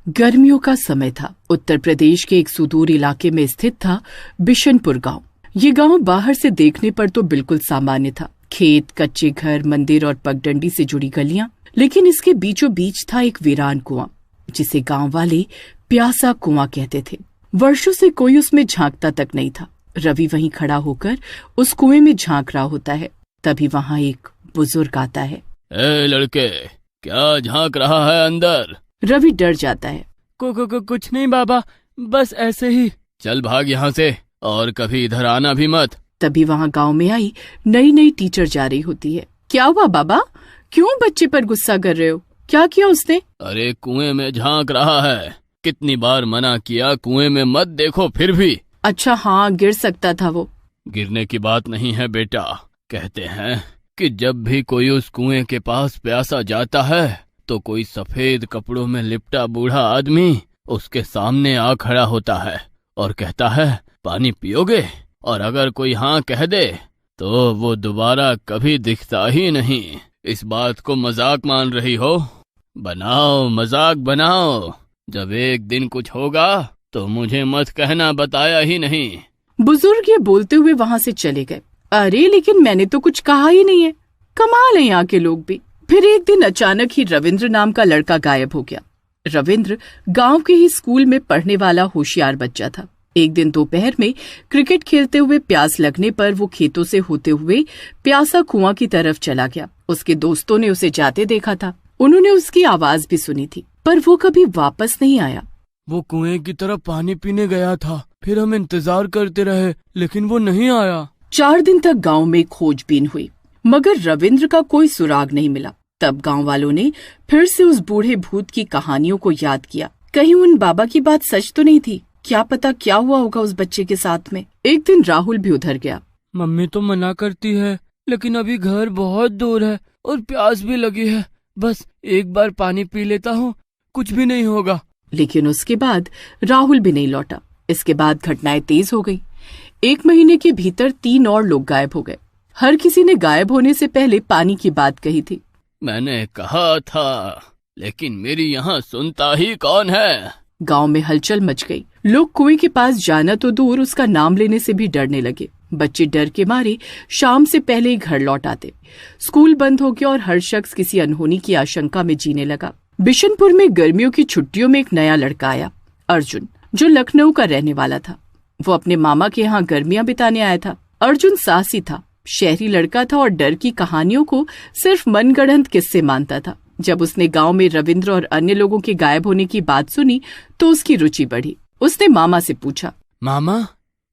गर्मियों का समय था। उत्तर प्रदेश के एक सुदूर इलाके में स्थित था बिशनपुर गांव। ये गांव बाहर से देखने पर तो बिल्कुल सामान्य था। खेत, कच्चे घर, मंदिर और पगडंडी से जुड़ी गलियां, लेकिन इसके बीचों बीच था एक वीरान कुआं, जिसे गांव वाले प्यासा कुआं कहते थे। वर्षों से कोई उसमें झांकता तक नहीं था। रवि वहीं खड़ा होकर उस कुएं में झांक रहा होता है। तभी वहां एक बुजुर्ग आता है। ए लड़के, क्या झांक रहा है अंदर? रवि डर जाता है। कुछ नहीं बाबा, बस ऐसे ही। चल भाग यहाँ से, और कभी इधर आना भी मत। तभी वहाँ गांव में आई नई टीचर जा रही होती है। क्या हुआ बाबा, क्यों बच्चे पर गुस्सा कर रहे हो? क्या किया उसने? अरे कुएं में झांक रहा है, कितनी बार मना किया कुएं में मत देखो, फिर भी। अच्छा हाँ, गिर सकता था वो। गिरने की बात नहीं है बेटा। कहते हैं कि जब भी कोई उस कुएं के पास प्यासा जाता है तो कोई सफेद कपड़ों में लिपटा बूढ़ा आदमी उसके सामने आ खड़ा होता है और कहता है, पानी पियोगे? और अगर कोई हाँ कह दे तो वो दोबारा कभी दिखता ही नहीं। इस बात को मजाक मान रही हो? बनाओ, मजाक बनाओ। जब एक दिन कुछ होगा तो मुझे मत कहना बताया ही नहीं। बुजुर्ग ये बोलते हुए वहाँ से चले गए। अरे लेकिन मैंने तो कुछ कहा ही नहीं है। कमाल है यहाँ के लोग भी। फिर एक दिन अचानक ही रविंद्र नाम का लड़का गायब हो गया। रविंद्र गांव के ही स्कूल में पढ़ने वाला होशियार बच्चा था। एक दिन दोपहर में क्रिकेट खेलते हुए प्यास लगने पर वो खेतों से होते हुए प्यासा कुआं की तरफ चला गया। उसके दोस्तों ने उसे जाते देखा था। उन्होंने उसकी आवाज भी सुनी थी, पर वो कभी वापस नहीं आया। वो कुएं की तरफ पानी पीने गया था। फिर हम इंतजार करते रहे, लेकिन वो नहीं आया। 4 दिन तक गांव में खोजबीन हुई, मगर रविंद्र का कोई सुराग नहीं मिला। तब गांव वालों ने फिर से उस बूढ़े भूत की कहानियों को याद किया। कहीं उन बाबा की बात सच तो नहीं थी? क्या पता क्या हुआ होगा उस बच्चे के साथ में। एक दिन राहुल भी उधर गया। मम्मी तो मना करती है, लेकिन अभी घर बहुत दूर है और प्यास भी लगी है। बस एक बार पानी पी लेता हूँ, कुछ भी नहीं होगा। लेकिन उसके बाद राहुल भी नहीं लौटा। इसके बाद घटनाएं तेज हो गई। 1 महीने के भीतर 3 और लोग गायब हो गए। हर किसी ने गायब होने से पहले पानी की बात कही थी। मैंने कहा था, लेकिन मेरी यहाँ सुनता ही कौन है? गांव में हलचल मच गई। लोग कुएं के पास जाना तो दूर, उसका नाम लेने से भी डरने लगे। बच्चे डर के मारे शाम से पहले ही घर लौट आते। स्कूल बंद हो गया और हर शख्स किसी अनहोनी की आशंका में जीने लगा। बिशनपुर में गर्मियों की छुट्टियों में एक नया लड़का आया, अर्जुन, जो लखनऊ का रहने वाला था। वो अपने मामा के यहाँ गर्मियां बिताने आया था। अर्जुन साहसी था, शहरी लड़का था और डर की कहानियों को सिर्फ मनगढ़ंत किस्से मानता था। जब उसने गांव में रविंद्र और अन्य लोगों के गायब होने की बात सुनी तो उसकी रुचि बढ़ी। उसने मामा से पूछा, मामा,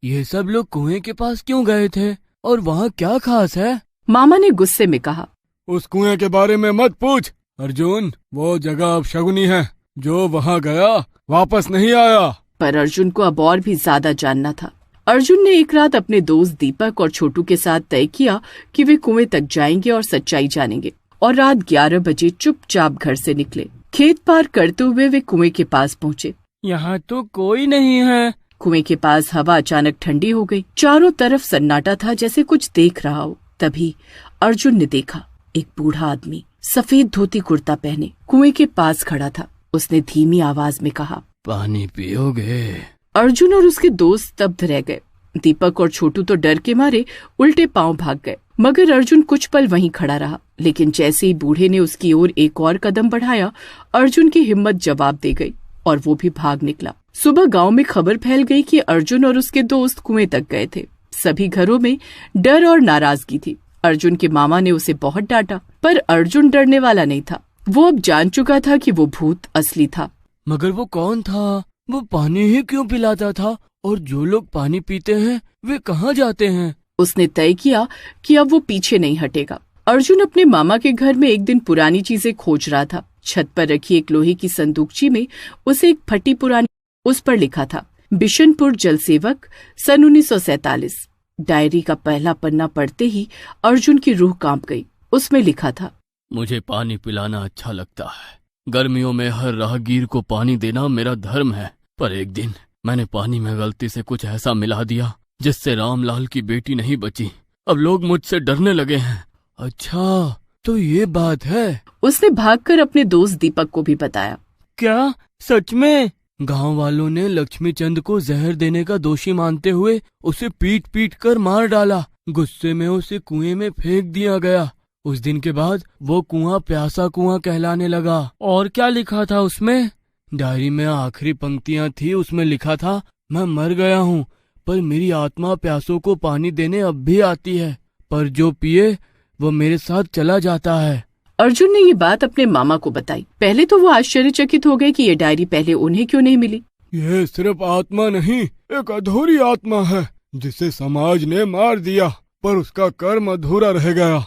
ये सब लोग कुएं के पास क्यों गए थे और वहाँ क्या खास है? मामा ने गुस्से में कहा, उस कुएं के बारे में मत पूछ अर्जुन। वो जगह अपशगुनी है। जो वहाँ गया वापस नहीं आया। पर अर्जुन को अब और भी ज्यादा जानना था। अर्जुन ने एक रात अपने दोस्त दीपक और छोटू के साथ तय किया कि वे कुएं तक जाएंगे और सच्चाई जानेंगे, और रात 11 बजे चुपचाप घर से निकले। खेत पार करते हुए वे कुएं के पास पहुँचे। यहाँ तो कोई नहीं है। कुएं के पास हवा अचानक ठंडी हो गई। चारों तरफ सन्नाटा था, जैसे कुछ देख रहा हो। तभी अर्जुन ने देखा, एक बूढ़ा आदमी सफेद धोती कुर्ता पहने कुएं के पास खड़ा था। उसने धीमी आवाज में कहा, पानी पियोगे? अर्जुन और उसके दोस्त स्तब्ध रह गए। दीपक और छोटू तो डर के मारे उल्टे पांव भाग गए, मगर अर्जुन कुछ पल वहीं खड़ा रहा। लेकिन जैसे ही बूढ़े ने उसकी ओर एक और कदम बढ़ाया, अर्जुन की हिम्मत जवाब दे गई और वो भी भाग निकला। सुबह गांव में खबर फैल गई कि अर्जुन और उसके दोस्त कुएं तक गए थे। सभी घरों में डर और नाराजगी थी। अर्जुन के मामा ने उसे बहुत डांटा, पर अर्जुन डरने वाला नहीं था। वो अब जान चुका था कि वो भूत असली था। मगर वो कौन था? वो पानी ही क्यों पिलाता था? और जो लोग पानी पीते हैं वे कहाँ जाते हैं? उसने तय किया कि अब वो पीछे नहीं हटेगा। अर्जुन अपने मामा के घर में एक दिन पुरानी चीजें खोज रहा था। छत पर रखी एक लोहे की संदूकची में उसे एक फटी पुरानी, उस पर लिखा था, बिशनपुर जल सेवक, सन 1947। डायरी का पहला पन्ना पढ़ते ही अर्जुन की रूह कांप गई। उसमें लिखा था, मुझे पानी पिलाना अच्छा लगता है। गर्मियों में हर राहगीर को पानी देना मेरा धर्म है। पर एक दिन मैंने पानी में गलती से कुछ ऐसा मिला दिया जिससे रामलाल की बेटी नहीं बची। अब लोग मुझसे डरने लगे हैं। अच्छा, तो ये बात है। उसने भागकर अपने दोस्त दीपक को भी बताया। क्या सच में? गांव वालों ने लक्ष्मी चंद को जहर देने का दोषी मानते हुए उसे पीट पीट कर मार डाला। गुस्से में उसे कुएं में फेंक दिया गया। उस दिन के बाद वो कुआं प्यासा कुआं कहलाने लगा। और क्या लिखा था उसमें? डायरी में आखिरी पंक्तियां थी। उसमें लिखा था, मैं मर गया हूँ पर मेरी आत्मा प्यासों को पानी देने अब भी आती है, पर जो पिए वो मेरे साथ चला जाता है। अर्जुन ने ये बात अपने मामा को बताई। पहले तो वो आश्चर्यचकित हो गए कि ये डायरी पहले उन्हें क्यों नहीं मिली। ये सिर्फ आत्मा नहीं, एक अधूरी आत्मा है जिसे समाज ने मार दिया, पर उसका कर्म अधूरा रह गया।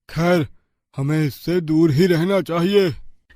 खैर, हमें इससे दूर ही रहना चाहिए।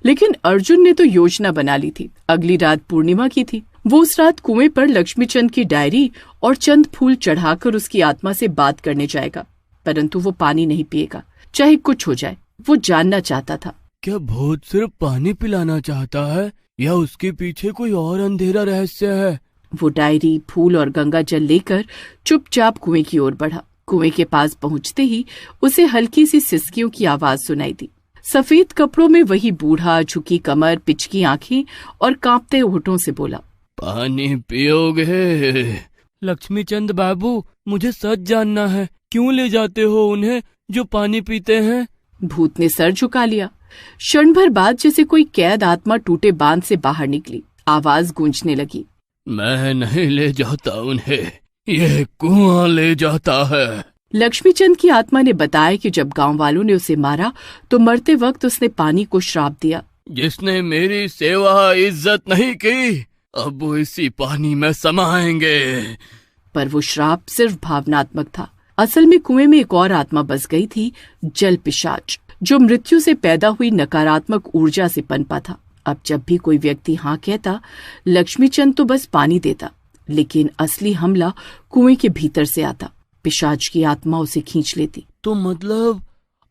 लेकिन अर्जुन ने तो योजना बना ली थी। अगली रात पूर्णिमा की थी। वो उस रात कुएं पर लक्ष्मीचंद की डायरी और चंद फूल चढ़ाकर उसकी आत्मा से बात करने जाएगा, परंतु वो पानी नहीं पिएगा, चाहे कुछ हो जाए। वो जानना चाहता था, क्या भूत सिर्फ पानी पिलाना चाहता है या उसके पीछे कोई और अंधेरा रहस्य है? वो डायरी, फूल और गंगा जल लेकर चुपचाप कुएं की ओर बढ़ा। कुएं के पास पहुंचते ही उसे हल्की सी सिसकियों की आवाज सुनाई दी। सफेद कपड़ों में वही बूढ़ा, झुकी कमर, पिचकी आंखें और कांपते होठों से बोला, पानी पियोगे? लक्ष्मीचंद बाबू, मुझे सच जानना है, क्यों ले जाते हो उन्हें जो पानी पीते हैं? भूत ने सर झुका लिया। क्षण भर बाद जैसे कोई कैद आत्मा टूटे बांध से बाहर निकली। आवाज गूंजने लगी, मैं नहीं ले जाता उन्हें, ये कुआं ले जाता है। लक्ष्मीचंद की आत्मा ने बताया कि जब गांव वालों ने उसे मारा तो मरते वक्त उसने पानी को श्राप दिया। जिसने मेरी सेवा इज्जत नहीं की, अब वो इसी पानी में समाएंगे। पर वो श्राप सिर्फ भावनात्मक था। असल में कुएं में एक और आत्मा बस गई थी, जल पिशाच, जो मृत्यु से पैदा हुई नकारात्मक ऊर्जा से पनपा था। अब जब भी कोई व्यक्ति हाँ कहता, लक्ष्मीचंद तो बस पानी देता, लेकिन असली हमला कुएं के भीतर से आता। पिशाच की आत्मा उसे खींच लेती। तो मतलब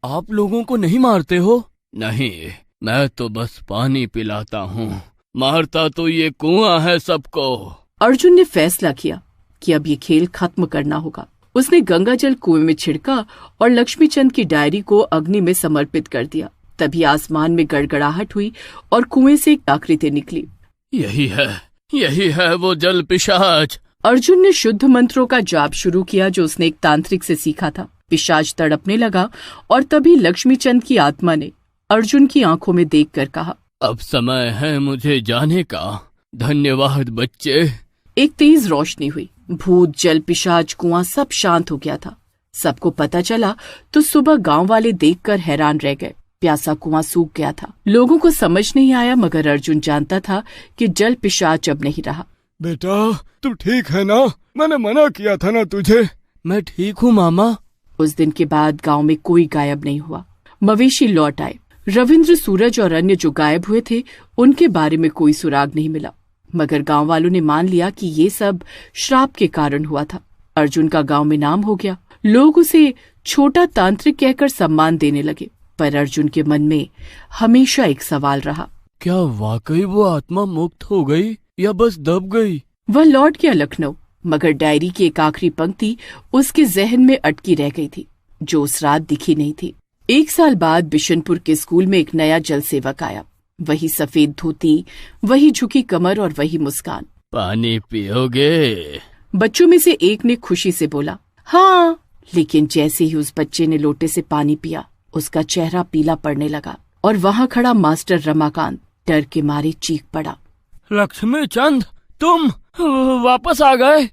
आप लोगों को नहीं मारते हो? नहीं, मैं तो बस पानी पिलाता हूँ, मारता तो ये कुआं है सबको। अर्जुन ने फैसला किया कि अब ये खेल खत्म करना होगा। उसने गंगा जल कुएं में छिड़का और लक्ष्मीचंद की डायरी को अग्नि में समर्पित कर दिया। तभी आसमान में गड़गड़ाहट हुई और कुएं से एक आकृति निकली। यही है वो जल पिशाच। अर्जुन ने शुद्ध मंत्रों का जाप शुरू किया जो उसने एक तांत्रिक से सीखा था। पिशाच तड़पने लगा और तभी लक्ष्मीचंद की आत्मा ने अर्जुन की आंखों में देखकर कहा, अब समय है मुझे जाने का। धन्यवाद बच्चे। एक तेज रोशनी हुई। भूत, जल पिशाच, कुआं सब शांत हो गया था। सबको पता चला तो सुबह गांव वाले देखकर हैरान रह गए। प्यासा कुआं सूख गया था। लोगों को समझ नहीं आया, मगर अर्जुन जानता था कि जल पिशाच अब नहीं रहा। बेटा, तू ठीक है ना? मैंने मना किया था ना तुझे। मैं ठीक हूँ मामा। उस दिन के बाद गांव में कोई गायब नहीं हुआ। मवेशी लौट आए। रविंद्र, सूरज और अन्य जो गायब हुए थे उनके बारे में कोई सुराग नहीं मिला, मगर गांव वालों ने मान लिया कि ये सब श्राप के कारण हुआ था। अर्जुन का गांव में नाम हो गया। लोग उसे छोटा तांत्रिक कहकर सम्मान देने लगे, पर अर्जुन के मन में हमेशा एक सवाल रहा, क्या वाकई वो आत्मा मुक्त हो गई या बस दब गई? वह लौट गया लखनऊ, मगर डायरी की एक आखिरी पंक्ति उसके जहन में अटकी रह गई थी, जो उस रात दिखी नहीं थी। 1 साल बाद बिशनपुर के स्कूल में एक नया जल सेवक आया। वही सफेद धोती, वही झुकी कमर और वही मुस्कान। पानी पियोगे? बच्चों में से एक ने खुशी से बोला, हाँ। लेकिन जैसे ही उस बच्चे ने लोटे से पानी पिया, उसका चेहरा पीला पड़ने लगा और वहाँ खड़ा मास्टर रमाकांत डर के मारे चीख पड़ा, लक्ष्मीचंद, तुम वापस आ गए?